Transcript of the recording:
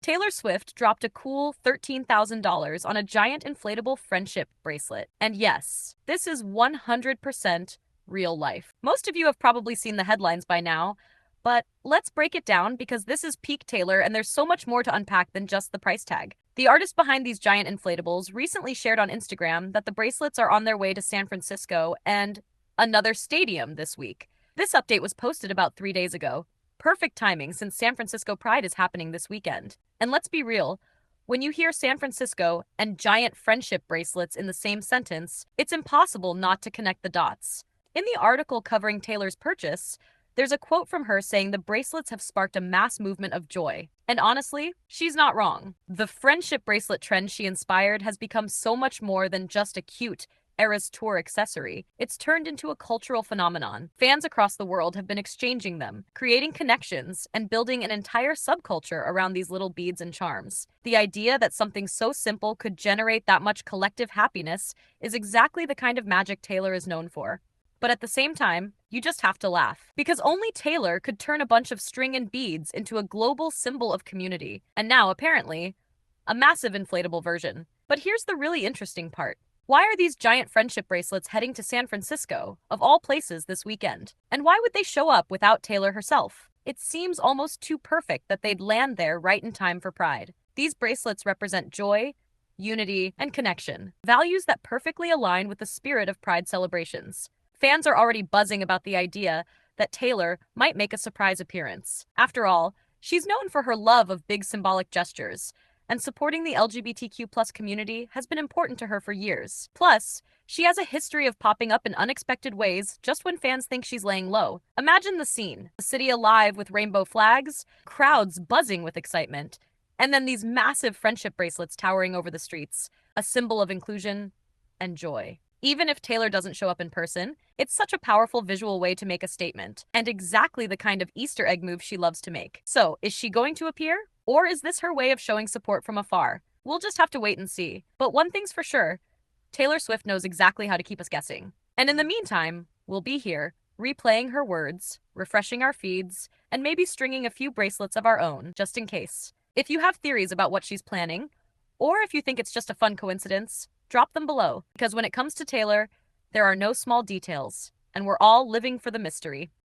Taylor Swift dropped a cool $13,000 on a giant inflatable friendship bracelet. And yes, this is 100% real life. Most of you have probably seen the headlines by now, but let's break it down because this is peak Taylor and there's so much more to unpack than just the price tag. The artist behind these giant inflatables recently shared on Instagram that the bracelets are on their way to San Francisco and another stadium this week. This update was posted about 3 days ago. Perfect timing since San Francisco Pride is happening this weekend. And let's be real, when you hear San Francisco and giant friendship bracelets in the same sentence, it's impossible not to connect the dots. In the article covering Taylor's purchase, there's a quote from her saying the bracelets have sparked a mass movement of joy. And honestly, she's not wrong. The friendship bracelet trend she inspired has become so much more than just a cute Eras Tour accessory. It's turned into a cultural phenomenon. Fans across the world have been exchanging them, creating connections, and building an entire subculture around these little beads and charms. The idea that something so simple could generate that much collective happiness is exactly the kind of magic Taylor is known for. But at the same time, you just have to laugh. Because only Taylor could turn a bunch of string and beads into a global symbol of community. And now, apparently, a massive inflatable version. But here's the really interesting part. Why are these giant friendship bracelets heading to San Francisco, of all places, this weekend? And why would they show up without Taylor herself? It seems almost too perfect that they'd land there right in time for Pride. These bracelets represent joy, unity, and connection, values that perfectly align with the spirit of Pride celebrations. Fans are already buzzing about the idea that Taylor might make a surprise appearance. After all, she's known for her love of big symbolic gestures, and supporting the LGBTQ+ community has been important to her for years. Plus, she has a history of popping up in unexpected ways just when fans think she's laying low. Imagine the scene: a city alive with rainbow flags, crowds buzzing with excitement, and then these massive friendship bracelets towering over the streets, a symbol of inclusion and joy. Even if Taylor doesn't show up in person, it's such a powerful visual way to make a statement, and exactly the kind of Easter egg move she loves to make. So, is she going to appear? Or is this her way of showing support from afar? We'll just have to wait and see. But one thing's for sure, Taylor Swift knows exactly how to keep us guessing. And in the meantime, we'll be here, replaying her words, refreshing our feeds, and maybe stringing a few bracelets of our own, just in case. If you have theories about what she's planning, or if you think it's just a fun coincidence, drop them below. Because when it comes to Taylor, there are no small details, and we're all living for the mystery.